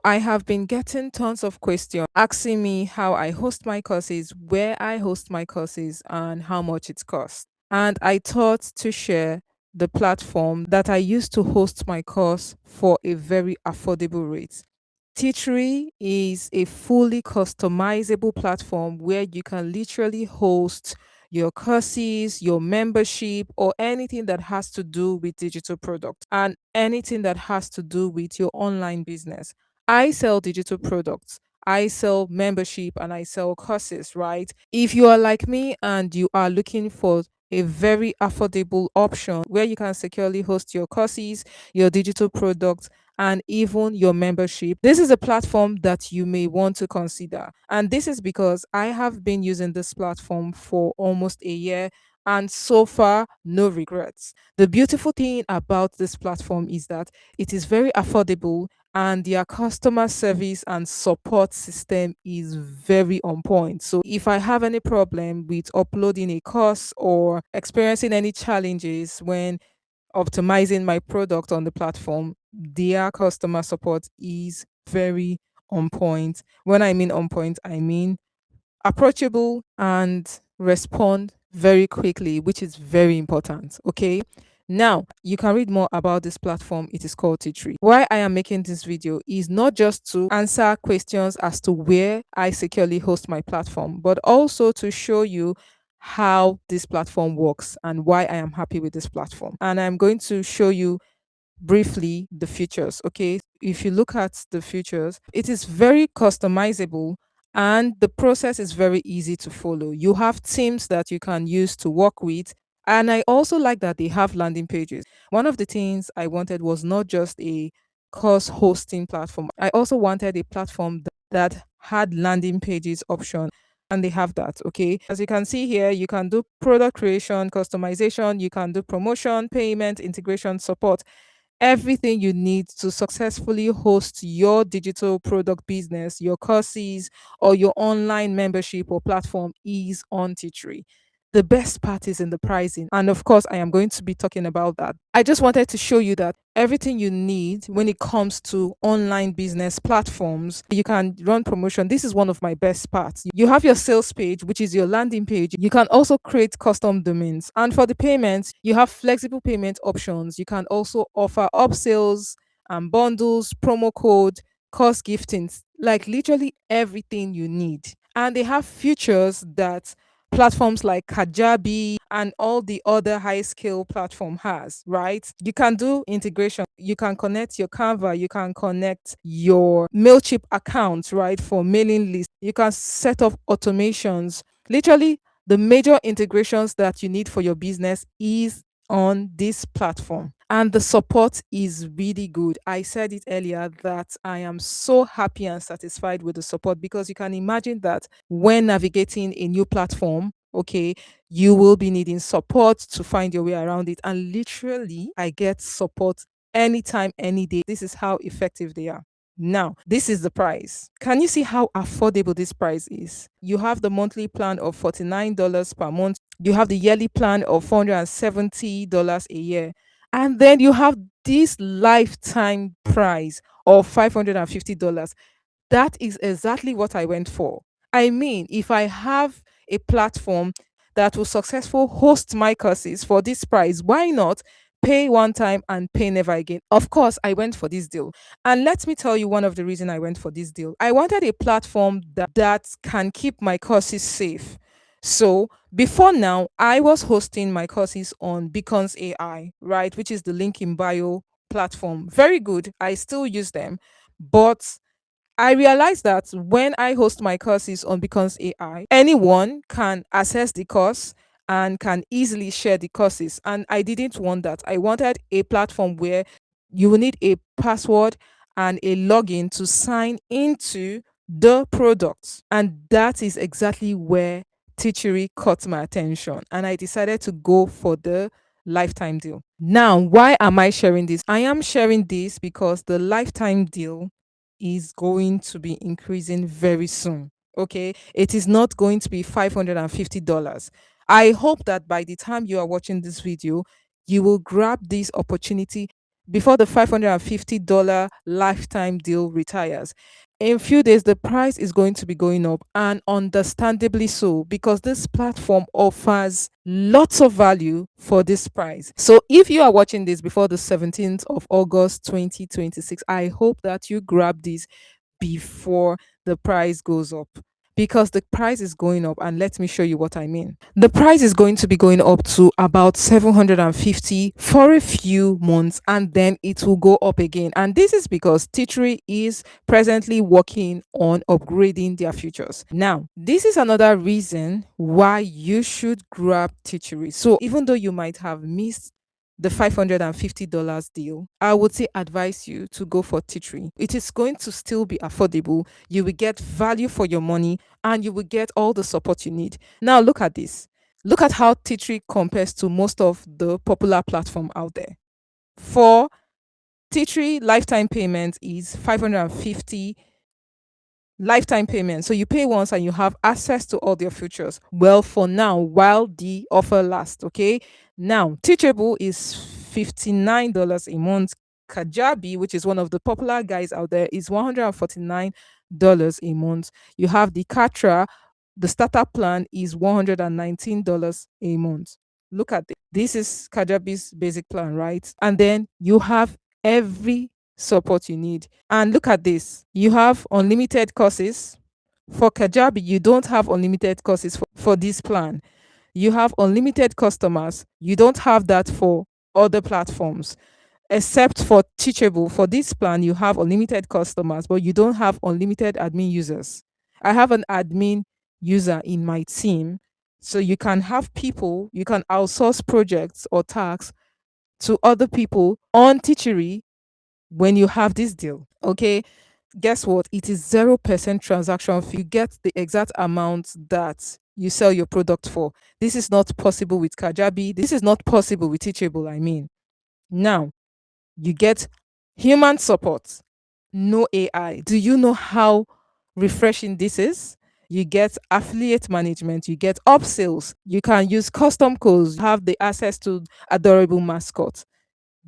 I have been getting tons of questions asking me how I host my courses, where I host my courses, and how much it costs. And I thought to share the platform that I use to host my course for a very affordable rate. Teachery is a fully customizable platform where you can literally host your courses, your membership, or anything that has to do with digital products and anything that has to do with your online business. I sell digital products. I sell membership and I sell courses, right? If you are like me and you are looking for a very affordable option where you can securely host your courses, your digital products, and even your membership, this is a platform that you may want to consider. And this is because I have been using this platform for almost a year. And so far, no regrets. The beautiful thing about this platform is that it is very affordable and their customer service and support system is very on point. So if I have any problem with uploading a course or experiencing any challenges when optimizing my product on the platform, their customer support is very on point. When I mean on point, I mean approachable and respond very quickly, which is very important. Okay. Now, you can read more about this platform. It is called Teachery. Why I am making this video is not just to answer questions as to where I securely host my platform, but also to show you how this platform works and why I am happy with this platform. And I'm going to show you briefly the features. Okay, if you look at the features, it is very customizable and the process is very easy to follow. You have teams that you can use to work with. And I also like that they have landing pages. One of the things I wanted was not just a course hosting platform, I also wanted a platform that had landing pages option. And they have that. Okay, as you can see here, you can do product creation, customization, you can do promotion, payment, integration, support. Everything you need to successfully host your digital product business, your courses, or your online membership or platform is on Teachery. The best part is in the pricing. And of course, I am going to be talking about that. I just wanted to show you that everything you need when it comes to online business platforms, you can run promotion. This is one of my best parts. You have your sales page, which is your landing page. You can also create custom domains. And for the payments, you have flexible payment options. You can also offer upsells and bundles, promo code, cost giftings, like literally everything you need. And they have features that platforms like Kajabi and all the other high scale platform has, right? You can do integration. You can connect your Canva, you can connect your Mailchimp account, right? For mailing lists. You can set up automations. Literally the major integrations that you need for your business is on this platform. And the support is really good. I said it earlier that I am so happy and satisfied with the support because you can imagine that when navigating a new platform, okay, you will be needing support to find your way around it. And literally, I get support anytime, any day. This is how effective they are. Now, this is the price. Can you see how affordable this price is? You have the monthly plan of $49 per month. You have the yearly plan of $470 a year. And then you have this lifetime price of $550. That is exactly what I went for. I mean, if I have a platform that will successfully host my courses for this price, why not pay one time and pay never again? Of course, I went for this deal. And let me tell you one of the reasons I went for this deal. I wanted a platform that can keep my courses safe. So before now, I was hosting my courses on Beacons AI, right, which is the link in bio platform. Very good. I still use them. But I realized that when I host my courses on Beacons AI, anyone can access the course and can easily share the courses. And I didn't want that. I wanted a platform where you will need a password and a login to sign into the product. And that is exactly where Teachery caught my attention. And I decided to go for the lifetime deal. Now, why am I sharing this? I am sharing this because the lifetime deal is going to be increasing very soon. Okay. It is not going to be $550. I hope that by the time you are watching this video, you will grab this opportunity before the $550 lifetime deal retires. In few days, the price is going to be going up, and understandably so, because this platform offers lots of value for this price. So if you are watching this before the 17th of August 2026, I hope that you grab this before the price goes up, because the price is going up, and let me show you what I mean. The price is going to be going up to about 750 for a few months, and then it will go up again. And this is because Teachery is presently working on upgrading their features. Now, this is another reason why you should grab Teachery. So even though you might have missed the $550 deal, I would say advise you to go for Teachery. It is going to still be affordable. You will get value for your money, and you will get all the support you need. Now look at this. Look at how Teachery compares to most of the popular platform out there. For Teachery, lifetime payment is 550 lifetime payment. So you pay once and you have access to all their features. Well, for now, while the offer lasts, okay? Now, Teachable is $59 a month. Kajabi, which is one of the popular guys out there, is $149 a month. You have the Kartra, the startup plan is $119 a month. Look at this. This is Kajabi's basic plan, right? And then you have every support you need. And look at this. You have unlimited courses. For Kajabi, you don't have unlimited courses for this plan. You have unlimited customers. You don't have that for other platforms, except for Teachable. For this plan, you have unlimited customers, but you don't have unlimited admin users. I have an admin user in my team. So you can have people, you can outsource projects or tasks to other people on Teachery when you have this deal. Okay, guess what? It is 0% transaction fee. You get the exact amount that you sell your product for. This is not possible with Kajabi. This is not possible with Teachable, I mean. Now, you get human support, no AI. Do you know how refreshing this is? You get affiliate management, you get upsells, you can use custom codes, you have the access to adorable mascot.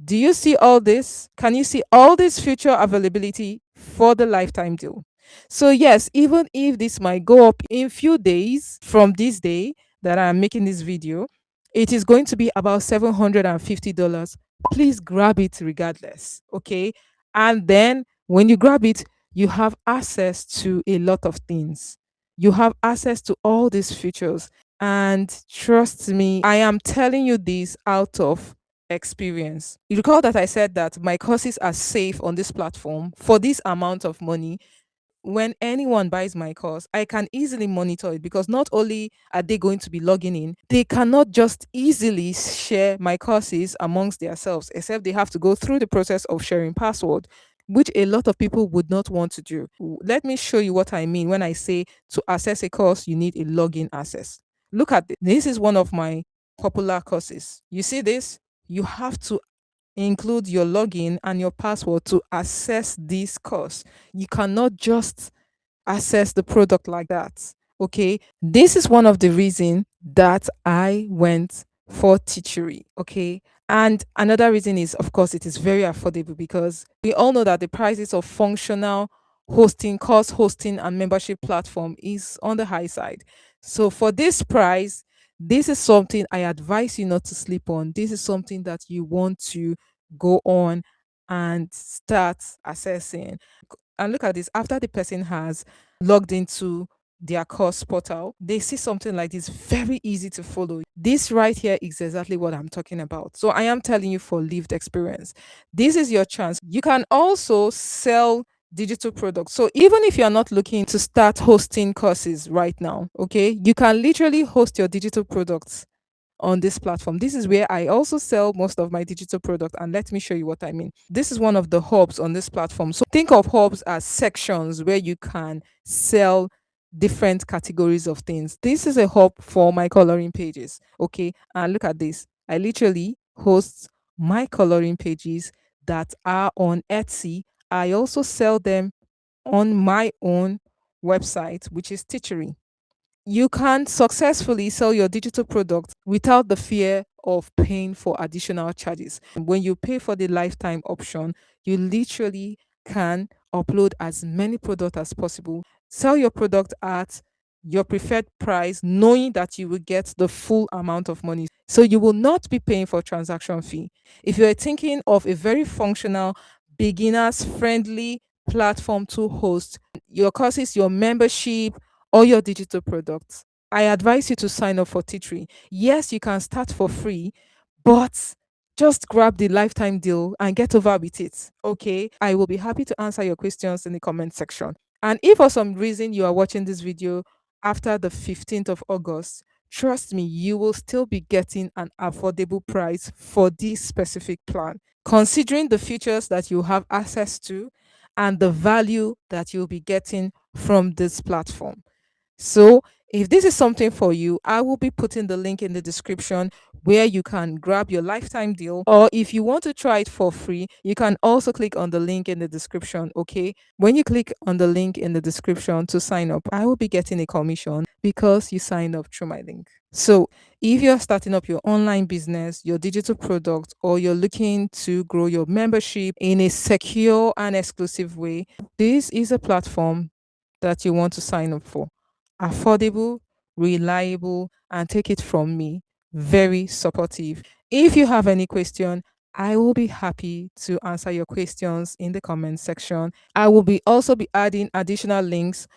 Do you see all this? Can you see all this future availability for the lifetime deal? So yes, even if this might go up in few days from this day that I'm making this video, it is going to be about $750. Please grab it regardless, okay? And then when you grab it, you have access to a lot of things. You have access to all these features. And trust me, I am telling you this out of experience. You recall that I said that my courses are safe on this platform for this amount of money. When anyone buys my course, I can easily monitor it, because not only are they going to be logging in, they cannot just easily share my courses amongst themselves, except they have to go through the process of sharing password, which a lot of people would not want to do. Let me show you what I mean when I say to access a course, you need a login access. Look at this. This is one of my popular courses. You see this? You have to include your login and your password to access this course. You cannot just access the product like that. Okay. This is one of the reasons that I went for Teachery. Okay. And another reason is, of course, it is very affordable, because we all know that the prices of functional hosting, course hosting, and membership platform is on the high side. So for this price, this is something I advise you not to sleep on. This is something that you want to go on and start assessing. And look at this. After the person has logged into their course portal, they see something like this, very easy to follow. This right here is exactly what I'm talking about. So I am telling you for lived experience. This is your chance. You can also sell digital products. So even if you're not looking to start hosting courses right now, okay, you can literally host your digital products on this platform. This is where I also sell most of my digital product, and let me show you what I mean. This is one of the hubs on this platform. So think of hubs as sections where you can sell different categories of things. This is a hub for my coloring pages. Okay, and look at this. I literally host my coloring pages that are on Etsy. I also sell them on my own website, which is Teachery. You can successfully sell your digital product without the fear of paying for additional charges. When you pay for the lifetime option, you literally can upload as many products as possible, sell your product at your preferred price, knowing that you will get the full amount of money. So you will not be paying for transaction fee. If you're thinking of a very functional, beginners friendly platform to host your courses, your membership, or your digital products, I advise you to sign up for Teachery. Yes, you can start for free, but just grab the lifetime deal and get over with it. Okay. I will be happy to answer your questions in the comment section. And if for some reason you are watching this video after the 15th of August, trust me, you will still be getting an affordable price for this specific plan, considering the features that you have access to and the value that you'll be getting from this platform. So, if this is something for you, I will be putting the link in the description where you can grab your lifetime deal. Or if you want to try it for free, you can also click on the link in the description. Okay. When you click on the link in the description to sign up, I will be getting a commission because you signed up through my link. So, if you're starting up your online business, your digital product, or you're looking to grow your membership in a secure and exclusive way, this is a platform that you want to sign up for. Affordable, reliable, and take it from me, very supportive. If you have any question, I will be happy to answer your questions in the comment section. I will be also be adding additional links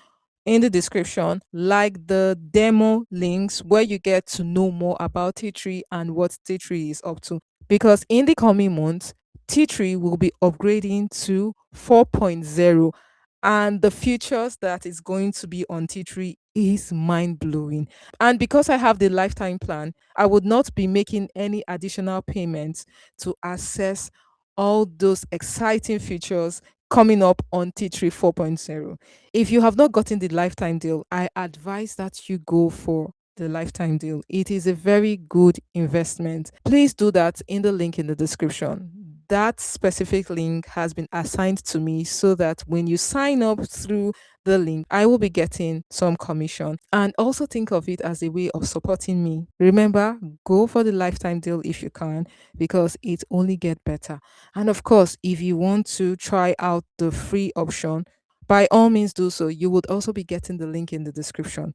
in the description, like the demo links where you get to know more about Teachery and what Teachery is up to. Because in the coming months, Teachery will be upgrading to 4.0, and the features that is going to be on Teachery is mind blowing. And because I have the lifetime plan, I would not be making any additional payments to access all those exciting features coming up on Teachery 4.0. If you have not gotten the lifetime deal, I advise that you go for the lifetime deal. It is a very good investment. Please do that in the link in the description. That specific link has been assigned to me so that when you sign up through the link, I will be getting some commission. And also think of it as a way of supporting me. Remember, go for the lifetime deal if you can, because it only get better. And of course, if you want to try out the free option, by all means do so. You would also be getting the link in the description.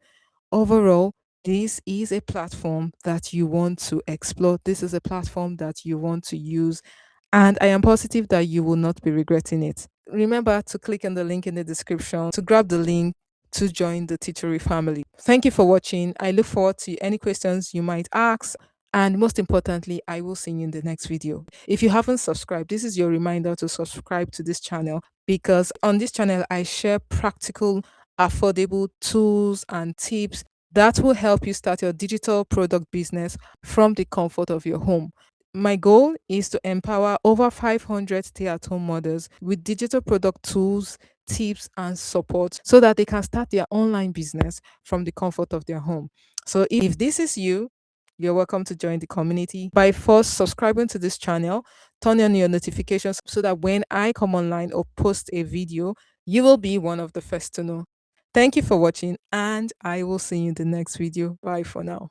Overall, this is a platform that you want to explore. This is a platform that you want to use. And I am positive that you will not be regretting it. Remember to click on the link in the description to grab the link to join the Teachery family. Thank you for watching. I look forward to any questions you might ask. And most importantly, I will see you in the next video. If you haven't subscribed, this is your reminder to subscribe to this channel, because on this channel, I share practical, affordable tools and tips that will help you start your digital product business from the comfort of your home. My goal is to empower over 500 stay at home mothers with digital product tools, tips, and support so that they can start their online business from the comfort of their home. So, if this is you, you're welcome to join the community by first subscribing to this channel, turn on your notifications so that when I come online or post a video, you will be one of the first to know. Thank you for watching, and I will see you in the next video. Bye for now.